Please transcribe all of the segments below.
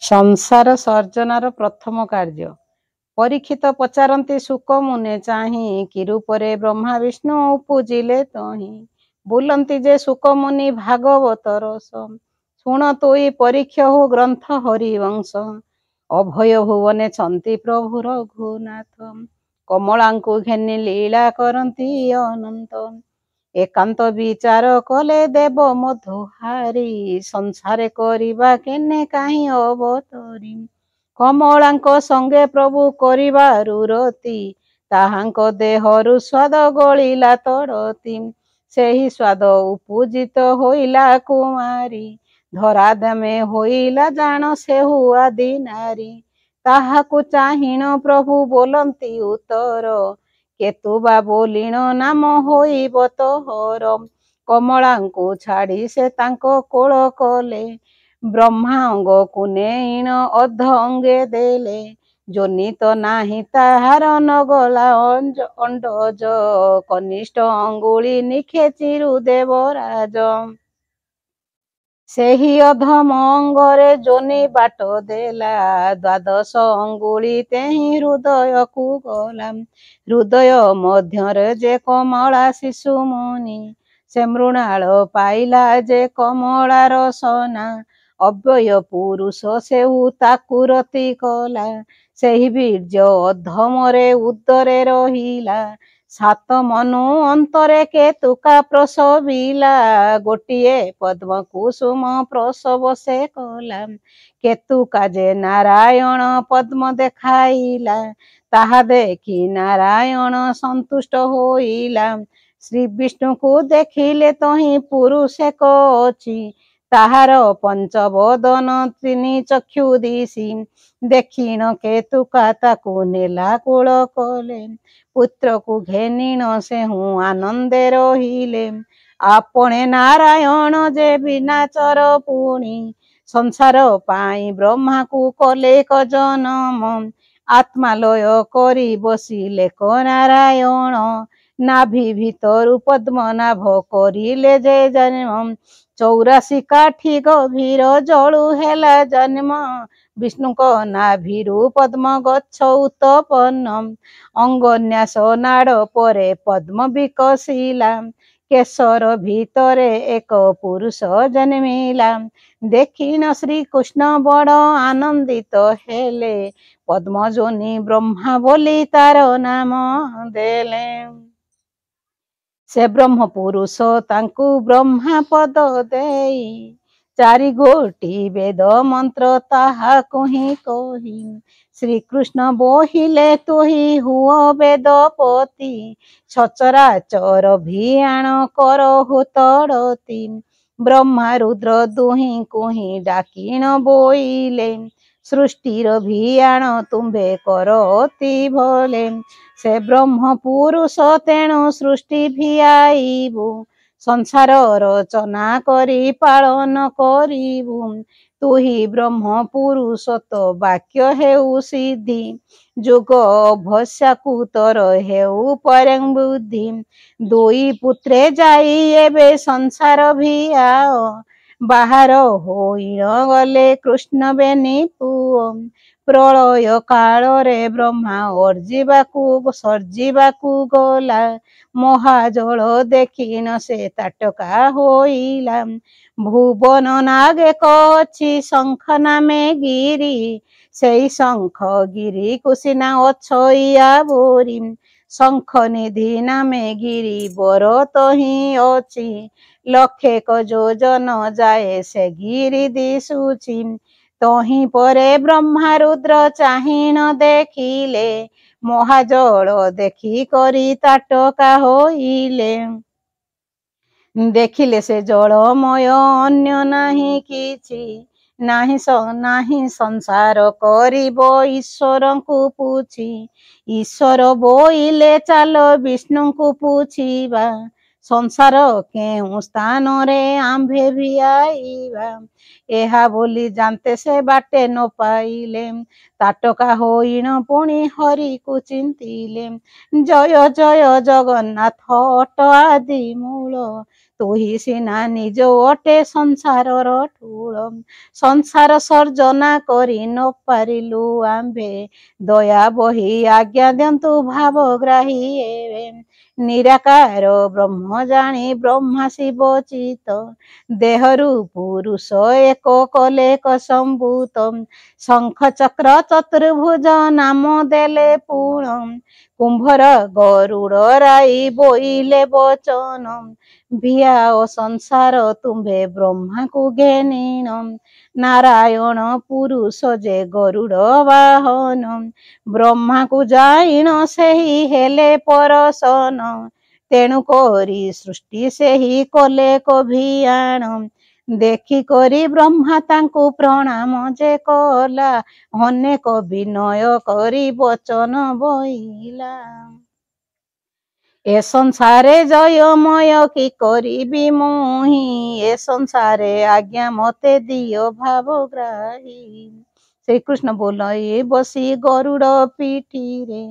संसार सर्जनार प्रथम कार्य। परीक्षित पचारती सुक मुने चाही कि रूपरे ब्रह्मा विष्णु पूजिले तही। बोलती जे सुक मुनि भागवत रस शुण तोई परीक्षा हो ग्रंथ हरिवंश। अभय भुवने छंती प्रभु रघुनाथ कमलांकु घेनी लीला करती अनंत। एकांत विचार कले देव मधुहारी संसारे करिबा केने काहीं अवतरी। कमलांक संगे प्रभु करिबारु रति ताहांक देहरु स्वाद गलिला तड़ती। सेही स्वाद उपजित होइला कुमारी धराधामे होइला जान सेहु आदि नारी। ताहाकु चाहिण प्रभु बोलंती उत्तर केतुबा बोलिण नाम होइब तोहर। कमलांकु छाड़ी से तांको कोल कले ब्रह्मा अंगकु नेइण अध अंगे देले। जोनि तो नाही ताहार नगला अंडज कनिष्ठ अंगुली निखेचिरु देवराज। सेही अधम अंगरे जोनि बाट देला द्वादश अंगुली तेहि हृदय को गला। हृदय मध्यरे जे कमला शिशु मुनि से मृणाल पाइला जे कमला रसना। अव्यय पुरुष सेहु ताकु रति कला सेहि बीर्य अधमरे उदरे रहिला। सात मनु अंतरे केतुका प्रसविला गोटिए पद्म कुसुम प्रसव से कला। केतुका जे नारायण पद्म देखाइला ताहा देखी नारायण संतुष्ट होइला। श्री विष्णु को देखिले तही पुरुष एक अछि ताहार पंचवदन तीनि चक्षु दिशी। देखिण केतुका ताकु नेला कूल कले पुत्र को घेनिण सेहु आनंदे रहिले। आपणे नारायण जे विनाचर पुणी संसार पाई ब्रह्मा को कले क जनम। आत्मालय करी बसिले क नारायण नाभि भितरु पद्मनाभ करिले जे जन्म। 84 काठी गभीर जलु हेला जन्म विष्णु को नाभिरु पद्म गच्छ उत्पन्न। अंगन्यास नाड़ परे पद्म विकसिला केशर भीतरे एक पुरुष जन्मिला। देखिण श्री कृष्ण बड़ आनंदित हेले पद्म जोनि ब्रह्मा बोली तार नाम देले। से ब्रह्म पुरुष तांकु ब्रह्मा पद देई चारि गोटी वेद मंत्र ताहा कही कही। श्री कृष्ण बोहिले तुही हुओ वेदपति सचराचर भियाण करहु तड़ती। ब्रह्मा रुद्र दुही कुही डाकिण बोइले सृष्टिर भियाण तुम्भे करती भले। से ब्रह्म पुरुष तेणु सृष्टि भियाइबु संसार रचना करी पालन करिबु। तुही ब्रह्म पुरुष तो वाक्य हेउ सिद्धि जुग भस्याकु तर हेउ परं बुद्धि। दुई पुत्रे जाई एबे संसार भियाओ बाहर होइण गले कृष्ण बेनी पुओ। प्रलय काल रे ब्रह्मा सर्जिबाकु गला महाजल देखिण से ताटका होइला। भुवन नागे कछि शंख नामे गिरी सेई शंख गिरी कुसिना अछइया बोरी। शंख निधि नामे गिरी बर तही अछि लक्षेक योजन जाए से गिरी दिशुछि। तही परे ब्रह्मा रुद्र चाहिण देखिले महाजल देखी करी ताटका होइले। देखिले से जलमय अन्य नाही किछि नाही संसार करिब ईश्वर को पूछी। ईश्वर बोइले चाल विष्णु को पूछिबा ସଂସାର କେଉଁ ସ୍ଥାନରେ ଆମ୍ଭେ ଭିଆଇବା। ଏହା ବୋଲି ଜାନ୍ତେ ସେ ବାଟେ ନ ପାଇଲେ। ତାଟକା ହୋଇଣ ପୁଣି ହରିକୁ ଚିନ୍ତିଲେ। ଜୟ ଜୟ ଜଗନ୍ନାଥ ଅଟ ଆଦି ମୂଳ। ତୁହି ସିନା ନିଜ ଅଟେ ସଂସାରର ଠୁଳ। ସଂସାର ସର୍ଜନା କରି ନ ପାରିଲୁ ଆମ୍ଭେ। ଦୟା ବହି ଆଜ୍ଞା ଦିଅନ୍ତୁ ଭାବଗ୍ରାହୀ ଏବେ। ନିରାକାର ବ୍ରହ୍ମ ଜାଣି ବ୍ରହ୍ମା ଶିବ ଚିତ। ଦେହରୁ ପୁରୁଷ ଏକ କଲେ ଏକ ସମ୍ଭୂତ। ଶଙ୍ଖ ଚକ୍ର ଚତୁର୍ଭୁଜ ନାମ ଦେଲେ ପୁଣ। କୁମ୍ଭର ଗରୁଡ଼ ରାଇ ବୋଇଲେ ବଚନ। ଭିଆ ଓ ସଂସାର ତୁମ୍ଭେ ବ୍ରହ୍ମାକୁ ଘେନିଣ। ନାରାୟଣ ପୁରୁଷ ଯେ ଗରୁଡ଼ ବାହନ। ବ୍ରହ୍ମାକୁ ଜାଇଣ ସେହି ହେଲେ ପରସନ। ତେଣୁ କରି ସୃଷ୍ଟି ସେହି କଲେ କଭିଆଣ। ଦେଖି କରି ବ୍ରହ୍ମା ତାଙ୍କୁ ପ୍ରଣାମ ଯେ କଲା। ଅନେକ ବିନୟ କରି ବଚନ ବୋଇଲା। ଏ ସଂସାରେ ଜୟମୟ କି କରିବି ମୁହିଁ। ଏ ସଂସାରେ ଆଜ୍ଞା ମତେ ଦିଅ ଭାବଗ୍ରାହୀ। ଶ୍ରୀକୃଷ୍ଣ ବୋଲାଇ ବସି ଗରୁଡ଼ ପିଠିରେ।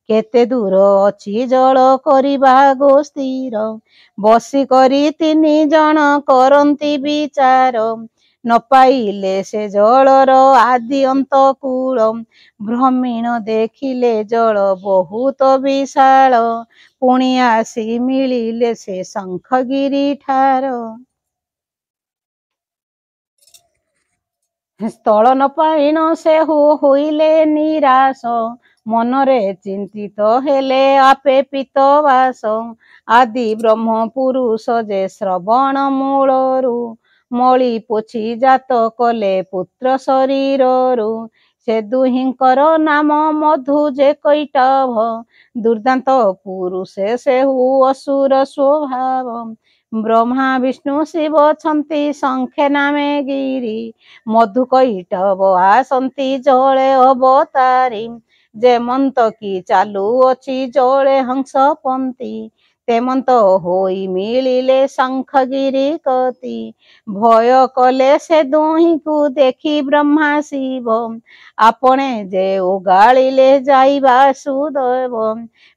କେତେ ଦୂର ଅଛି ଜଳ କରିବା ଗୋ ସ୍ଥିର। ବସି କରି ତିନି ଜଣ କରନ୍ତି ବିଚାର। ନ ପାଇଲେ ସେ ଜଳର ଆଦି ଅନ୍ତ କୂଳ। ଭ୍ରମିଣ ଦେଖିଲେ ଜଳ ବହୁତ ବିଶାଳ। ପୁଣି ଆସି ମିଳିଲେ ସେ ଶଙ୍ଖଗିରି ଠାର। ସ୍ଥଳ ନ ପାଇଣ ସେ ହୋଇଲେ ନିରାଶ। ମନରେ ଚିନ୍ତିତ ହେଲେ ଆପେ ପିତବାସ। ଆଦି ବ୍ରହ୍ମ ପୁରୁଷ ଯେ ଶ୍ରବଣ ମୂଳରୁ। ମଳି ପୋଛି ଜାତ କଲେ ପୁତ୍ର ଶରୀରରୁ। ସେ ଦୁହିଁଙ୍କର ନାମ ମଧୁ ଯେ କୈଟଭ। ଦୁର୍ଦାନ୍ତ ପୁରୁଷେ ସେହୁ ଅସୁର ସ୍ୱଭାବ। ବ୍ରହ୍ମା ବିଷ୍ଣୁ ଶିବ ଅଛନ୍ତି ଶଙ୍ଖେ ନାମେ ଗିରି। ମଧୁ କୈଟଭ ଆସନ୍ତି ଜଳେ ଅବତାରି। ଯେମନ୍ତ କି ଚାଲୁଅଛି ଜଳେ ହଂସ ପନ୍ତି। ତେମନ୍ତ ହୋଇ ମିଳିଲେ ଶଙ୍ଖଗିରି କତି। ଭୟ କଲେ ସେ ଦୁହିଁଙ୍କୁ ଦେଖି ବ୍ରହ୍ମା ଶିବ। ଆପଣେ ଯେ ଓଗାଳିଲେ ଯାଇ ବାସୁଦେବ।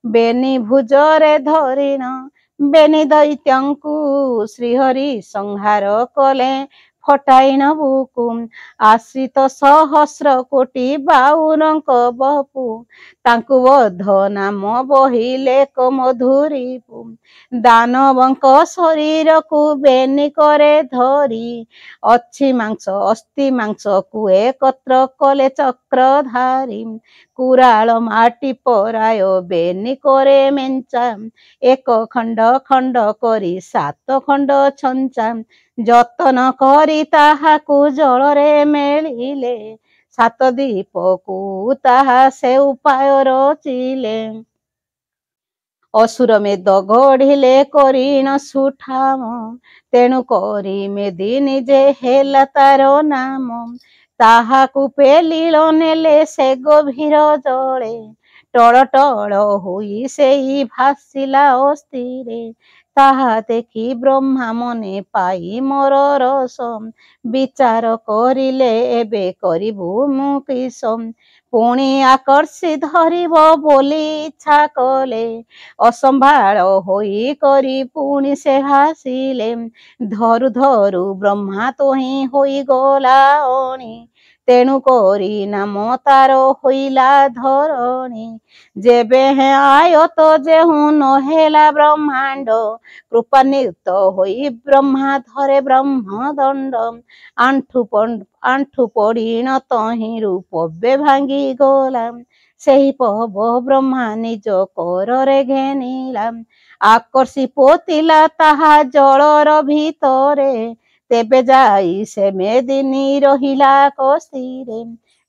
ବେନି ଭୁଜରେ ଧରିଣ ବେନି ଦୈତ୍ୟଙ୍କୁ। ଶ୍ରୀହରି ସଂହାର କଲେ ଫଟାଇଣ ବୁକୁ। ଆଶ୍ରିତ ସହସ୍ର କୋଟି ବାଉରଙ୍କ ବପୁ। ତାଙ୍କୁ ବଧ ନାମ ବହିଲେ କ ମଧୁରିପୁ। ଦାନବଙ୍କ ଶରୀରକୁ ବେନି କରେ ଧରି। ଅଛି ମାଂସ ଅସ୍ଥି ମାଂସକୁ ଏକତ୍ର କଲେ ଚକ୍ରଧାରୀ। କୁରାଳ ମାଟି ପରାୟ ବେନି କରେ ମେଞ୍ଚା। ଏକ ଖଣ୍ଡ ଖଣ୍ଡ କରି 7 ଖଣ୍ଡ ଛଞ୍ଚା। ଯତନ କରି ତାହାକୁ ଜଳରେ ମେଳିଲେ। 7 ଦୀପକୁ ତାହା ସେ ଉପାୟ ରଚିଲେ। ଅସୁର ମେଦ ଗଢ଼ିଲେ କରିଣ ସୁଠାମ। ତେଣୁ କରି ମେଦିନୀ ଯେ ହେଲା ତାର ନାମ। ତାହାକୁ ପେଲିଳ ନେଲେ ସେ ଗଭୀର ଜଳେ। ଟଳ ଟଳ ହୋଇ ସେଇ ଭାସିଲା ଅସ୍ଥିରେ। ତାହା ଦେଖି ବ୍ରହ୍ମା ମନେ ପାଇ ମୋର ରସ। ବିଚାର କରିଲେ ଏବେ କରିବୁ ମୁଁ କିସ। ପୁଣି ଆକର୍ଷି ଧରିବ ବୋଲି ଇଚ୍ଛା କଲେ। ଅସମ୍ଭାଳ ହୋଇ କରି ପୁଣି ସେ ଭାସିଲେ। ଧରୁ ଧରୁ ବ୍ରହ୍ମା ତୋହିଁ ହୋଇଗଲା ଅଣି। ତେଣୁ କରି ନାମ ତାର ହୋଇଲା ଧରଣୀ। ଯେବେ ହେ ଆୟତ ଯେହୁ ନହେଲା ବ୍ରହ୍ମାଣ୍ଡ। କୃପାନିତ ହୋଇ ବ୍ରହ୍ମା ଧରେ ବ୍ରହ୍ମ ଦଣ୍ଡ। ଆଣ୍ଠୁ ପଡ଼ିଣ ତହିଁରୁ ପବେ ଭାଙ୍ଗି ଗଲା। ସେହି ପବ ବ୍ରହ୍ମା ନିଜ କରରେ ଘେନିଲା। ଆକର୍ଷି ପୋତିଲା ତାହା ଜଳର ଭିତରେ। ତେବେ ଯାଇ ସେ ମେଦିନୀ ରହିଲା କସ୍ଥିରେ।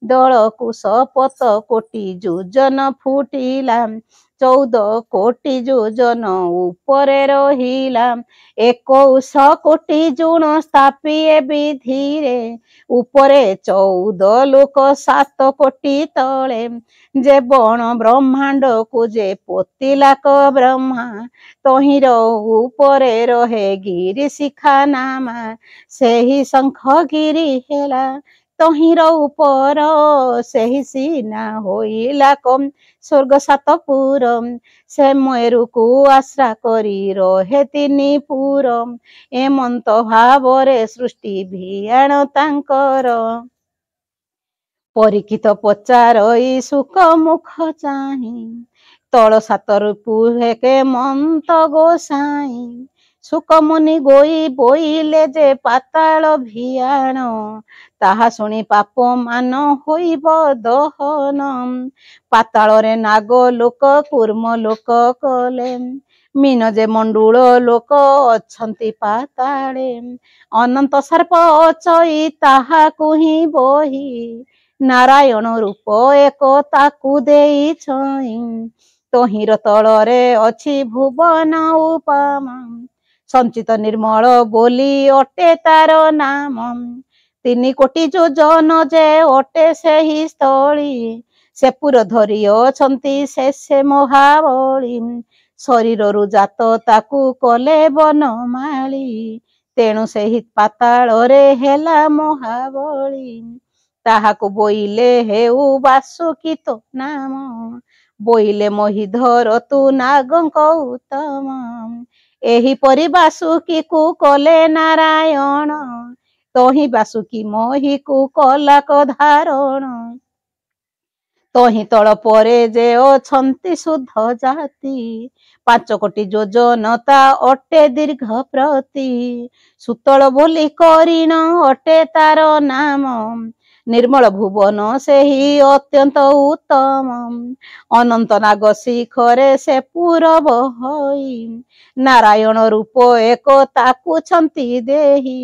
ଦଳ କୁଶ ପତ କୋଟି ଯୋଜନ ଫୁଟିଲା। 14 କୋଟି ଯୋଜନ ଉପରେ ରହିଲା 21 କୋଟି ଜୁଣ ସ୍ଥାପିଏ ବିଧିରେ ଉପରେ 14 ଲୋକ 7 କୋଟି ତଳେ ଯେ ବଣ ବ୍ରହ୍ମାଣ୍ଡକୁ ଯେ ପୋତିଲାକ ବ୍ରହ୍ମା ତହିଁର ଉପରେ ରହେ ଗିରି ଶିଖା ନାମା ସେହି ଶଙ୍ଖ ଗିରି ହେଲା ତହିଁର ଉପର ସେହି ସିନା ହୋଇଲା କମ୍ ସ୍ୱର୍ଗ 7 ପୁର ସେ ମେରୁକୁ ଆଶ୍ରା କରି ରହେ 3 ପୁର ଏମନ୍ତ ଭାବରେ ସୃଷ୍ଟି ଭିଆଣ ତାଙ୍କର ପରୀକ୍ଷିତ ପଚାରଇ ସୁକ ମୁଖ ଚାହିଁ ତଳ 7 ଋପୁ ମନ୍ତ ଗୋସାଇଁ ସୁକମୁନି ଗୋଇ ବୋଇଲେ ଯେ ପାତାଳ ଭିଆଣ ତାହା ଶୁଣି ପାପ ମାନ ହୋଇବ ଦହନ ପାତାଳରେ ନାଗ ଲୋକ କୁର୍ମ ଲୋକ କଲେ ମୀନ ଯେ ମଣ୍ଡୁଳ ଲୋକ ଅଛନ୍ତି ପାତାଳେ ଅନନ୍ତ ସର୍ପ ଅଚଇ ତାହାକୁ ହିଁ ବହି ନାରାୟଣ ରୂପ ଏକ ତାକୁ ଦେଇ ଛଇଁ ତହିଁର ତଳରେ ଅଛି ଭୁବନ ଉପମା ସଞ୍ଚିତ ନିର୍ମଳ ବୋଲି ଅଟେ ତାର ନାମ 3 କୋଟି ଯୋଜନ ଯେ ଅଟେ ସେହି ସ୍ଥଳୀ ସେ ପୁର ଧରି ଅଛନ୍ତି ସେ ମହାବଳୀ ଶରୀରରୁ ଜାତ ତାକୁ କଲେ ବନମାଳୀ ତେଣୁ ସେହି ପାତାଳରେ ହେଲା ମହାବଳୀ ତାହାକୁ ବୋଇଲେ ହେଉ ବାସୁକି ତୋ ନାମ ବୋଇଲେ ମହିଧର ତୁ ନାଗଙ୍କ ଉତ୍ତମ ଏହିପରି ବାସୁକୀକୁ କଲେ ନାରାୟଣ ତହିଁ ବାସୁକୀ ମହିକୁ କଲାକ ଧାରଣ ତହିଁ ତଳ ପରେ ଯେ ଅଛନ୍ତି ଶୁଦ୍ଧ ଜାତି 5 କୋଟି ଯୋଜନ ତା ଅଟେ ଦୀର୍ଘ ପ୍ରତି ସୁତଳ ବୋଲି କରିଣ ଅଟେ ତାର ନାମ ନିର୍ମଳ ଭୁବନ ସେହି ଅତ୍ୟନ୍ତ ଉତ୍ତମ ଅନନ୍ତ ନାଗ ଶିଖରେ ସେ ପୂରବ ହୋଇ ନାରାୟଣ ରୂପ ଏକ ତାକୁଛନ୍ତି ଦେହି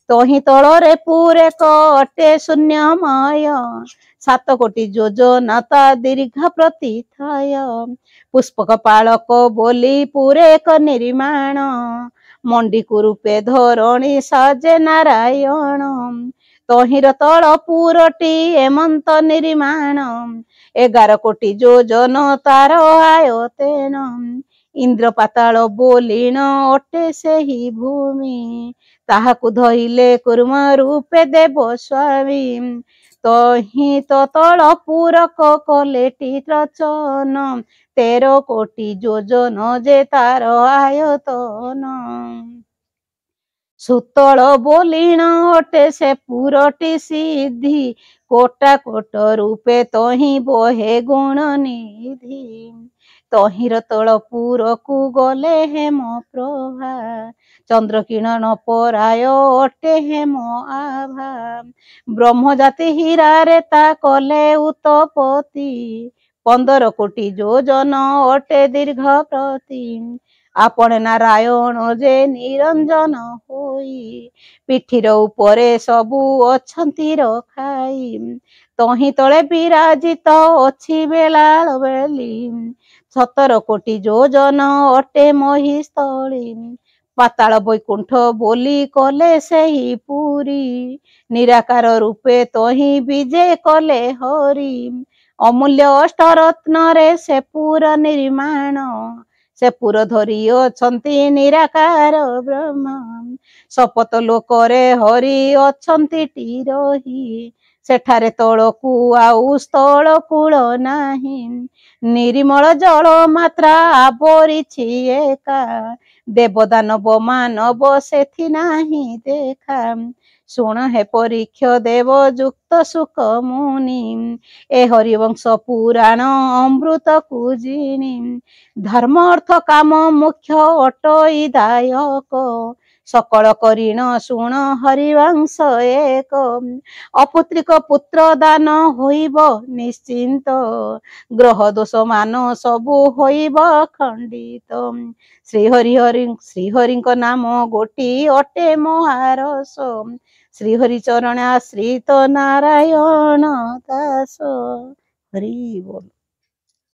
ତହିଁ ତଳରେ ପୂରେକ ଅଟେ ଶୂନ୍ୟମୟ 7 କୋଟି ଯୋଜନା ତା ଦୀର୍ଘ ପ୍ରତିଥୟ ପୁଷ୍ପକ ପାଳକ ବୋଲି ପୂରେକ ନିର୍ମାଣ ମଣ୍ଡିକୁ ରୂପେ ଧରଣୀ ସାଜେ ନାରାୟଣ ତହିଁର ତଳ ପୁରଟି ଏମନ୍ତ ନିର୍ମାଣ 11 କୋଟି ଯୋଜନ ତାର ଆୟତେନ ଇନ୍ଦ୍ର ପାତାଳ ବୋଲିଣ ଅଟେ ସେହି ଭୂମି ତାହାକୁ ଧଇଲେ କୁର୍ମ ରୂପେ ଦେବ ସ୍ୱାମୀ ତହିଁ ତଳ ପୂରକ କଲେଟି ରଚନ 13 କୋଟି ଯୋଜନ ଯେ ତାର ଆୟତନ ସୁତଳ ବୋଲିଣ ଅଟେ ସେ ପୁରଟି ସିଦ୍ଧି କୋଟା କୋଟ ରୂପେ ତହିଁ ବହେ ଗୁଣ ନିଧି ତହିଁର ତଳ ପୁରକୁ ଗଲେ ହେମ ପ୍ରଭା ଚନ୍ଦ୍ର କିରଣ ପରାୟ ଅଟେ ହେମ ଆଭା ବ୍ରହ୍ମ ଜାତି ହୀରାରେ ତା କଲେ ଉତ୍ତପତି 15 କୋଟି ଯୋଜନ ଅଟେ ଦୀର୍ଘ ପ୍ରତି ଆପଣ ନାରାୟଣ ଯେ ନିରଞ୍ଜନ ହୋଇ ପିଠିର ଉପରେ ସବୁ ଅଛନ୍ତି ରଖାଇ ତହିଁ ତଳେ ବିରାଜିତ ଅଛି ବେଳାଳ ବେଲି 17 କୋଟି ଯୋଜନ ଅଟେ ମହିସ୍ଥଳୀ ପାତାଳ ବୈକୁଣ୍ଠ ବୋଲି କଲେ ସେହି ପୁରୀ ନିରାକାର ରୂପେ ତହିଁ ବିଜେ କଲେ ହରି ଅମୂଲ୍ୟ ଅଷ୍ଟରତ୍ନରେ ସେ ପୁର ନିର୍ମାଣ ସେ ପୁର ଧରି ଅଛନ୍ତି ନିରାକାର ବ୍ରହ୍ମ ଶପଥ ଲୋକରେ ହରି ଅଛନ୍ତି ରହି ସେଠାରେ ତଳକୁ ଆଉ ସ୍ଥଳ କୂଳ ନାହିଁ ନିର୍ମଳ ଜଳ ମାତ୍ରା ଆବରିଛି ଏକା ଦେବଦାନବ ମାନବ ସେଥି ନାହିଁ ଦେଖା ଶୁଣ ହେ ପରୀକ୍ଷ ଦେବ ଯୁକ୍ତ ସୁକ ମୁନି ଏ ହରିବଂଶ ପୁରାଣ ଅମୃତକୁ ଜିଣି ଧର୍ମ ଅର୍ଥ କାମ ମୁଖ୍ୟ ଅଟଇ ଦାୟକ ସକଳ କରିଣ ଶୁଣ ହରିବଂଶ ଏକ ଅପୁତ୍ରିକ ପୁତ୍ର ଦାନ ହୋଇବ ନିଶ୍ଚିନ୍ତ ଗ୍ରହ ଦୋଷ ମାନ ସବୁ ହୋଇବ ଖଣ୍ଡିତ ଶ୍ରୀହରିଙ୍କ ନାମ ଗୋଟି ଅଟେ ମହାରସ ଶ୍ରୀହରି ଚରଣ ଆଶ୍ରିତ ନାରାୟଣ ଦାସ ହରି ବୋଲ।